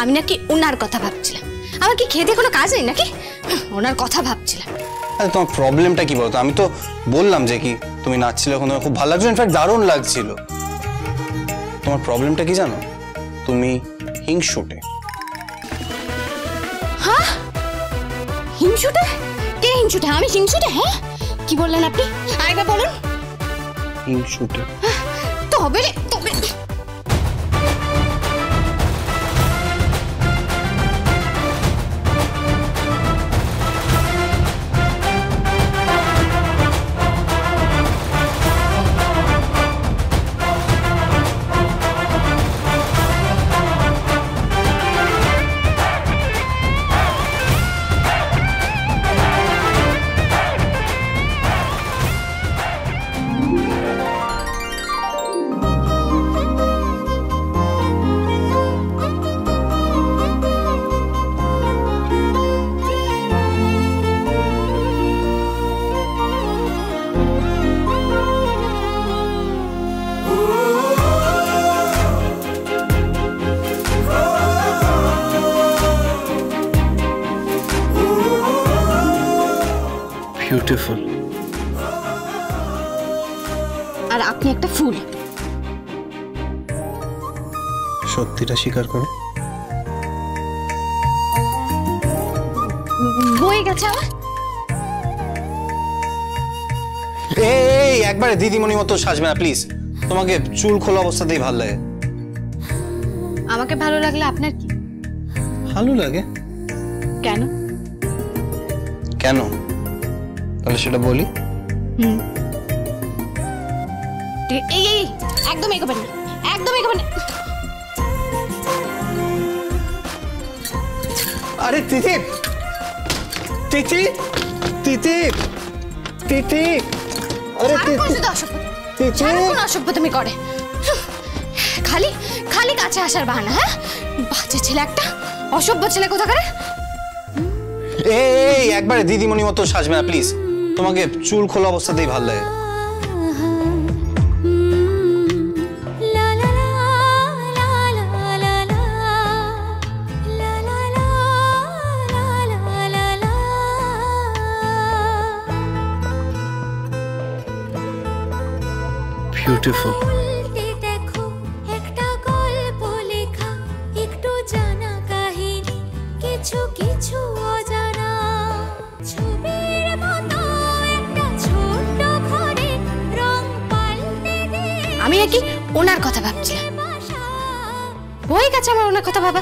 আমি নাকি ওনার কথা ভাবছিলাম। আমার কি খেতে কোনো কাজ নেই নাকি? ওনার কথা ভাবছিলাম। আরে তোমার প্রবলেমটা কি বলতো? আমি তো বললাম যে কি তুমি নাচছিলে, এখন খুব ভালো লাগছিল, ইনফ্যাক্ট দারুণ লাগছিল। তোমার প্রবলেমটা কি জানো? তুমি হিংসুটে। হ্যাঁ, হিংসুটে? কে হিংসুটে? আমি হিংসুটে? হ্যাঁ, কি বললেন আপনি? আরেকবার বলুন। হিংসুটে তবে তবে বিউটিফুল। আর আপনি একটা ফুল। সত্যিটা স্বীকার করো। বয়ে গেছে আমার। এই একবারে দিদিমণি মতো সাজবে না প্লিজ। তোমাকে চুল খোলা অবস্থাতেই ভালো লাগে। আমাকে ভালো লাগলে আপনার কি ভালো লাগে? কেন? কেন তাহলে সেটা বলি। এই এই একদম এগোবেন না, একদম এগোবেন না। আরে তিতি তিতি তিতি তিতি, আরে কোন অসভ্যতামি করে? খালি খালি কাছে আসার বাহানা। হ্যাঁ, বাচ্চা ছেলে একটা, অসভ্য ছেলে কোথাকার। এই একবারে দিদিমণি মতো সাজবে না প্লিজ। তোমাকে চুল খোলা অবস্থাতেই ভালো লাগে। বিউটিফুল। আমি নাকি ওনার কথা ভাবছিলাম। বই গেছে আমার ওনার কথা ভাবা।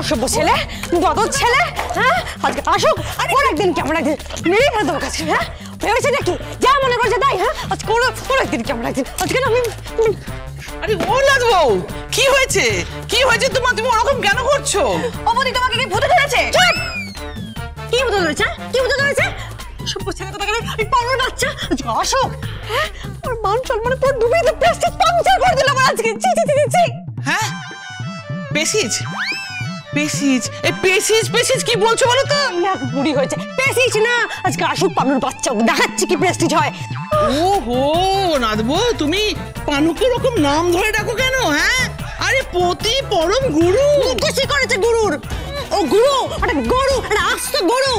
অসভ্য ছেলে, বদর ছেলে। হ্যাঁ, আজকে আসুক আর একদিন কেমন একদিন মেরে ফেলে দেবো কাছে। হ্যাঁ, ভেবেছে নাকি যা মনে করছে তাই? হ্যাঁ, আজকে ওর একদিন কেমন একদিন। আজকে আমি আরে ও লাগবো। কি হয়েছে? কি হয়েছে তোমার? তুমি ওরকম কেন করছো? অবধি তোমাকে কি ভূতে ধরেছে? কি ভূতে ধরেছে? কি ভূতে ধরেছে? অসভ্য ছেলে কোথাকার, এই পাগল বাচ্চা আজকে আসুক। হ্যাঁ, ওর মান সম্মানে পুরো ডুবিয়ে দিয়ে প্লাস্টিক পাংচার করে দিল আমার আজকে। ছি ছি ছি ছি। হ্যাঁ, পেসিজ পেসিজ, এই পেসিজ পেসিজ কি বলছো বলো তো? নাক বুড়ি হয়েছে। পেসিজ না, আজকে আসুক পানুর বাচ্চা, দেখাচ্ছি কি প্রেস্টিজ হয়। ওহো নাদবো, তুমি পানুকে এরকম নাম ধরে ডাকো কেন? হ্যাঁ, আরে পতি পরম গুরু। খুশি করেছে গুরুর। ও গুরু, আরে গরু, আরে আস্ত গরু।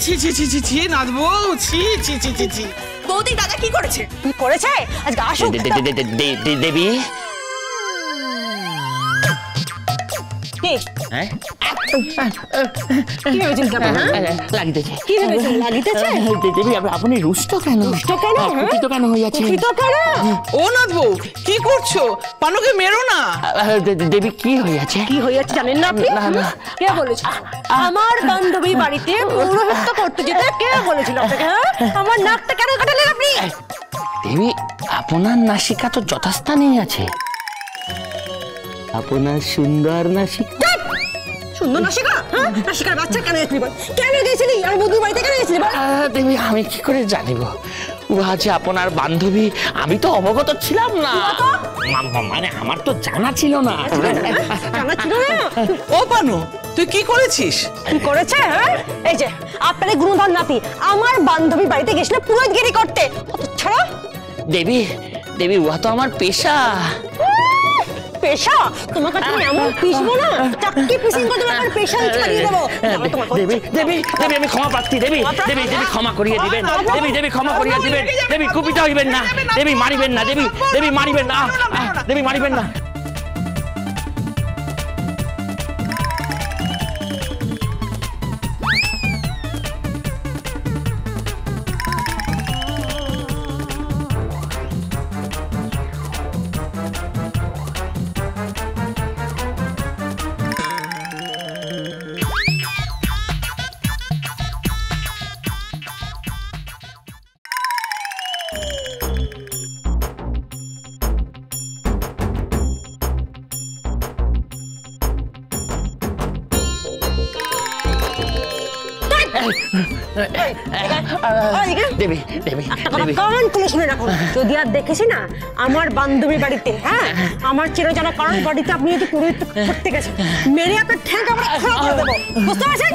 ছি ছি ছি ছি ছি ছি নাদবো, ছি ছি ছি ছি ছি। বৌদি দাদা কি করেছে? কি করেছে? আজকে আসুক। দেবী হ্যাঁ, কি ভেবেছেন লাগিতেছে? কি ভেবেছেন লাগিতেছে? দেবী আপনি রুষ্ট কেন? রুষ্ট কেন? কুপিত কেন হয়ে যাচ্ছে? কুপিত কেন? ও নাদবো, কি করছো? পানুকে মেরো না। দেবী কি হয়ে যাচ্ছে? কি হয়ে যাচ্ছে জানেন না আপনি? কে বলেছে? আমার বান্ধবী বাড়িতে পৌরোহিত্য করতে যেতে কে বলেছিল আপনাকে? হ্যাঁ, আমার নাকটা কেন কাটালেন আপনি? দেবী আপনার নাসিকা তো যথাস্থানেই আছে। আপনার সুন্দর নাসিকা। সুন্দর নাসিকা? হ্যাঁ, নাসিকার বাচ্চা কেন গেছিলি? কেন গেছিলি? আর বন্ধুর বাড়িতে কেন গেছিলি? দেবী আমি কি করে জানিব ও আছে আপনার বান্ধবী? আমি তো অবগত ছিলাম না। মানে আমার তো জানা ছিল না। জানা ছিল না? ও পানু, তুই কি করেছিস? কি করেছে? হ্যাঁ, এই যে আপনার এই গুণধর নাতি আমার বান্ধবী বাড়িতে গেছিল পুরোহিতগিরি করতে। ছাড়া দেবী, দেবী ওয়া তো আমার পেশা। পেশা? তোমাকে তুমি এমন পিসবো না, চাকরি পিসিং করে তোমার পেশা ছাড়িয়ে দেবো। দেবী, দেবী, দেবী আমি ক্ষমা প্রার্থী। দেবী, দেবী, দেবী ক্ষমা করিয়ে দিবেন। দেবী, দেবী ক্ষমা করিয়ে দিবেন। দেবী কুপিত হইবেন না, দেবী মারিবেন না, দেবী, দেবী মারিবেন না, দেবী মারিবেন না। দেবী, দেবী, দেবী কারণ খুলে শুনে রাখুন, যদি আর দেখেছি না আমার বান্ধবীর বাড়িতে, হ্যাঁ আমার চেনা কারণ বাড়িতে আপনি যদি পুরোহিত করতে গেছেন, মেরে আপনার ঠ্যাং আমরা খোলা করে দেবো, বুঝতে পারছেন?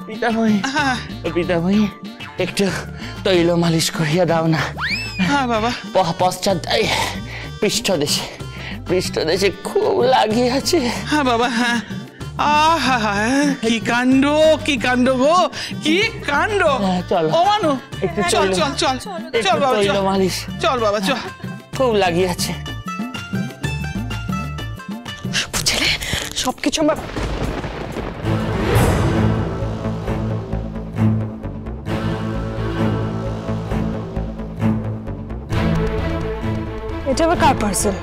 পিতাময়ী, পিতাময়ী একটু তৈল মালিশ করিয়া দাও না। হ্যাঁ বাবা। পশ্চাৎ পৃষ্ঠদেশে, পৃষ্ঠদেশে খুব লাগিয়াছে। হ্যাঁ বাবা, হ্যাঁ। আহা, কি কাণ্ড, কি কাণ্ড গো, কি কাণ্ড। চলো ও মানু, একটু চল চল চল চল বাবা, তৈল চল মালিশ, চল বাবা, চল। খুব লাগিয়াছে। ছেলে সবকিছু আমার এটা আবার কার পার্সেল?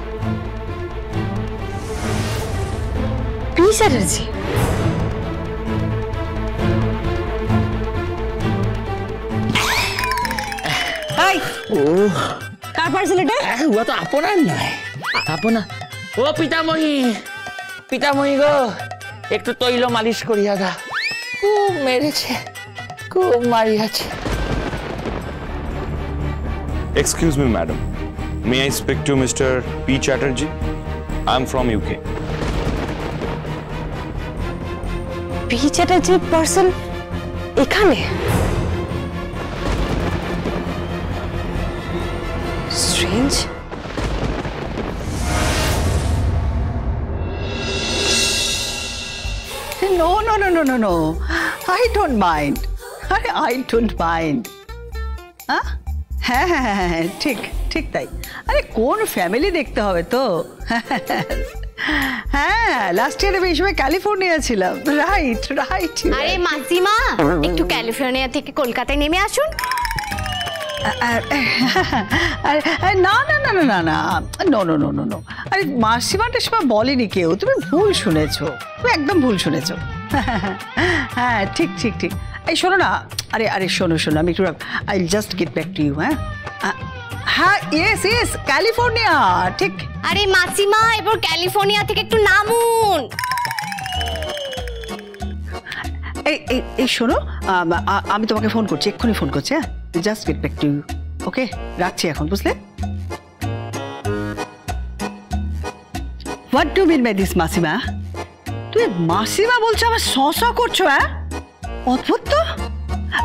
পি চ্যাটার্জি। কার পার্সেল এটা? ও তো আপনার নয়, আপনার। ও পিতাময়ী, পিতাময়ী গো একটু তৈল মালিশ করিয়া দাও। খুব মেরেছে, খুব মারিয়াছে। Excuse me, madam. May I speak to Mr. P. Chatterjee? I'm from UK. P চ্যাটার্জির পার্সেল এখানে? Strange. No, no, no, no, no, no. I don't mind. I don't mind. হ্যাঁ হ্যাঁ হ্যাঁ হ্যাঁ ঠিক ঠিক তাই। আরে কোন ফ্যামিলি দেখতে হবে তো। হ্যাঁ লাস্ট ইয়ারে এই সময় ক্যালিফোর্নিয়া ছিলাম। Right right. আরে মাসিমা, একটু ক্যালিফোর্নিয়া থেকে কলকাতায় নেমে আসুন। না না না না না না no no no no no. আরে মাসিমাটা সময় বলেনি কেউ, তুমি ভুল শুনেছো, তুমি একদম ভুল শুনেছো। হ্যাঁ ঠিক ঠিক ঠিক। এই শোনো না, আরে আরে শোনো শোনো, আমি একটু I just get back to you. হ্যাঁ হ্যাঁ ইয়েস ইয়েস ক্যালিফোর্নিয়া ঠিক। আরে মাসিমা, এবার ক্যালিফোর্নিয়া থেকে একটু নামুন। এই এই এই শোনো, আমি তোমাকে ফোন করছি, এক্ষুনি ফোন করছি। হ্যাঁ just get back to you. Okay রাখছি এখন, বুঝলে? What do mean by this মাসিমা? তুই মাসিমা বলছো, আমার স করছো? হ্যাঁ অদ্ভুত তো।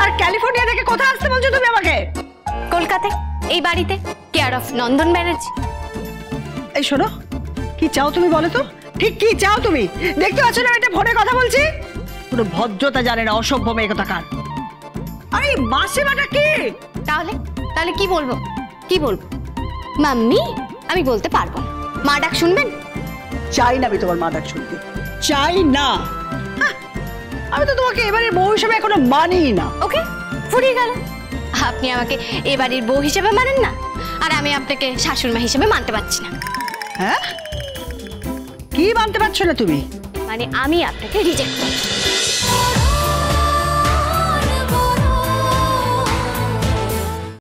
আর ক্যালিফোর্নিয়া থেকে কোথায় আসতে বলছো তুমি আমাকে? কলকাতায়, এই বাড়িতে, কেয়ার অফ নন্দন ব্যানার্জি। এই শোনো, কি চাও তুমি বলো তো? ঠিক কি চাও তুমি? দেখতে পাচ্ছ না এটা ফোনে কথা বলছি? কোনো ভদ্রতা জানে না, অসভ্য মেয়ে কোথাকার। আরে মাসিমাটা কি? তাহলে তাহলে কি বলবো, কি বলবো? মাম্মি আমি বলতে পারবো না। মা ডাক শুনবেন? চাই না আমি তোমার মা ডাক শুনতে, চাই না। আমি তো তোমাকে এবারে বউ হিসেবে এখনো মানি না। ওকে, ফুরিয়ে গেল। আপনি আমাকে এ বাড়ির বউ হিসেবে মানেন না, আর আমি আপনাকে শাশুড়ি মা হিসেবে মানতে পারছি না। হ্যাঁ কি মানতে পারছো না তুমি? মানে আমি আপনাকে রিজেক্ট করছি।